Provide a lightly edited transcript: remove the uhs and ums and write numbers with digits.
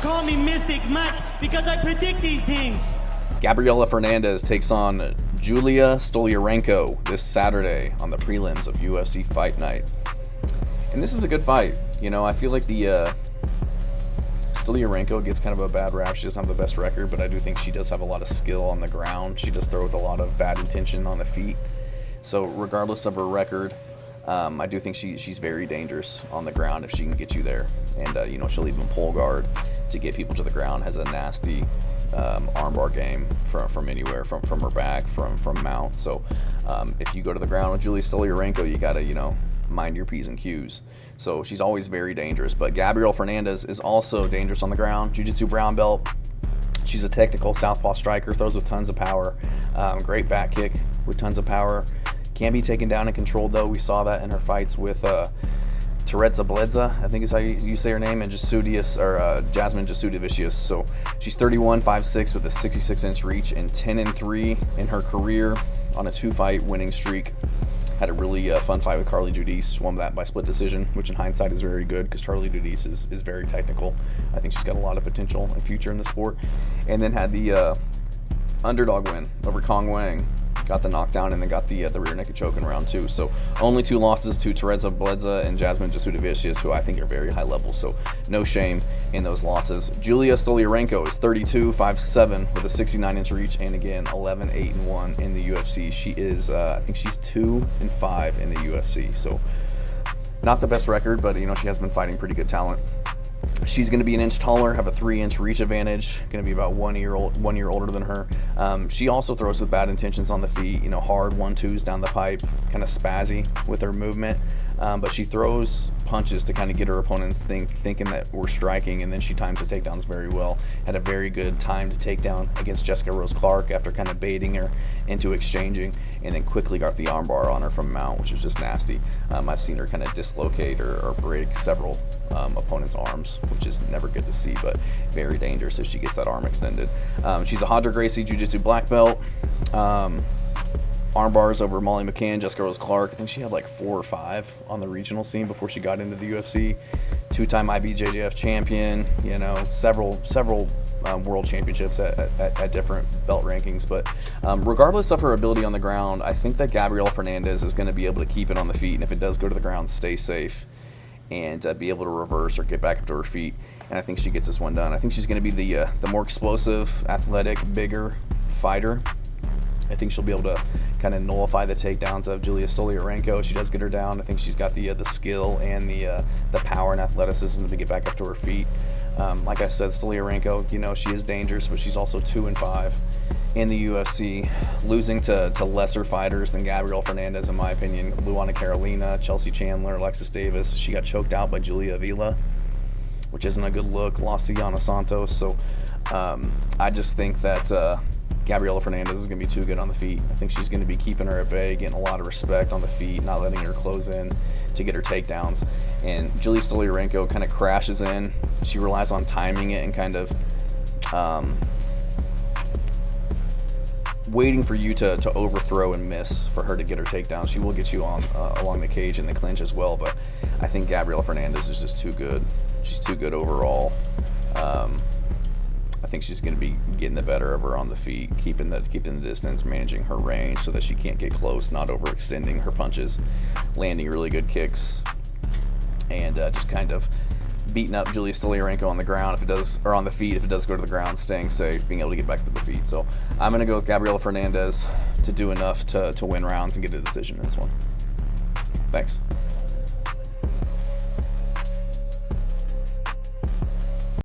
call me Mystic Mac because I predict these things. Gabriella Fernandes takes on Julija Stoliarenko this Saturday on the prelims of UFC Fight Night. And this is a good fight. You know, I feel like the Stoliarenko gets kind of a bad rap. She doesn't have the best record, but I do think she does have a lot of skill on the ground. She does throw with a lot of bad intention on the feet. So regardless of her record, I do think she's very dangerous on the ground if she can get you there. And, you know, she'll even pull guard to get people to the ground. Has a nasty armbar game from anywhere, from her back, from mount. So if you go to the ground with Julius Stoliarenko, you got to, you know, mind your P's and Q's. So she's always very dangerous. But Gabriella Fernandes is also dangerous on the ground. Jiu-Jitsu brown belt. She's a technical southpaw striker, throws with tons of power. Great back kick with tons of power. Can be taken down and controlled, though. We saw that in her fights with Tereza Bledza, I think is how you say her name, and Iasmin Lucindo. So she's 31, 5'6", with a 66-inch reach and 10-3 in her career on a 2-fight winning streak. Had a really fun fight with Carly Giudice, won that by split decision, which in hindsight is very good because Carly Giudice is very technical. I think she's got a lot of potential and future in the sport. And then had the underdog win over Kong Wang. Got the knockdown and then got the rear naked choke in round 2. So only 2 losses to Tereza Bledza and Iasmin Lucindo, who I think are very high level. So no shame in those losses. Julija Stoliarenko is 32, 5'7", with a 69-inch reach, and again 11, 8-1 in the UFC. She is, I think she's 2-5 in the UFC. So not the best record, but you know she has been fighting pretty good talent. She's going to be an inch taller, have a 3-inch reach advantage, going to be about 1 year older than her. She also throws with bad intentions on the feet, you know, hard 1-2s down the pipe, kind of spazzy with her movement. But she throws punches to kind of get her opponents thinking that we're striking, and then she times the takedowns very well. Had a very good timed takedown against Jessica Rose Clark after kind of baiting her into exchanging, and then quickly got the armbar on her from mount, which is just nasty. I've seen her kind of dislocate or break several opponents' arms, which is never good to see, but very dangerous if she gets that arm extended. She's a Hodger Gracie Jiu-Jitsu black belt. Arm bars over Molly McCann, Jessica Rose Clark. I think she had like 4 or 5 on the regional scene before she got into the UFC. 2-time IBJJF champion, you know, several world championships at different belt rankings. But regardless of her ability on the ground, I think that Gabriella Fernandes is going to be able to keep it on the feet, and if it does go to the ground, stay safe and be able to reverse or get back up to her feet. And I think she gets this one done. I think she's going to be the more explosive, athletic, bigger fighter. I think she'll be able to kind of nullify the takedowns of Julija Stoliarenko. She does get her down. I think she's got the skill and the power and athleticism to get back up to her feet. Like I said, Stoliarenko, you know, she is dangerous, but she's also 2-5 in the UFC, losing to lesser fighters than Gabriella Fernandes, in my opinion. Luana Carolina, Chelsea Chandler, Alexis Davis. She got choked out by Julia Avila, which isn't a good look. Lost to Yana Santos. So I just think that Gabriella Fernandes is going to be too good on the feet. I think she's going to be keeping her at bay, getting a lot of respect on the feet, not letting her close in to get her takedowns. And Julija Stoliarenko kind of crashes in. She relies on timing it and kind of waiting for you to overthrow and miss for her to get her takedown. She will get you on along the cage in the clinch as well, but I think Gabriella Fernandes is just too good. She's too good overall. I think she's going to be getting the better of her on the feet, keeping the distance, managing her range so that she can't get close, not overextending her punches, landing really good kicks, and just kind of beating up Julija Stoliarenko on the ground if it does, or on the feet if it does go to the ground, staying safe, being able to get back to the feet. So I'm going to go with Gabriella Fernandes to do enough to win rounds and get a decision in this one. Thanks.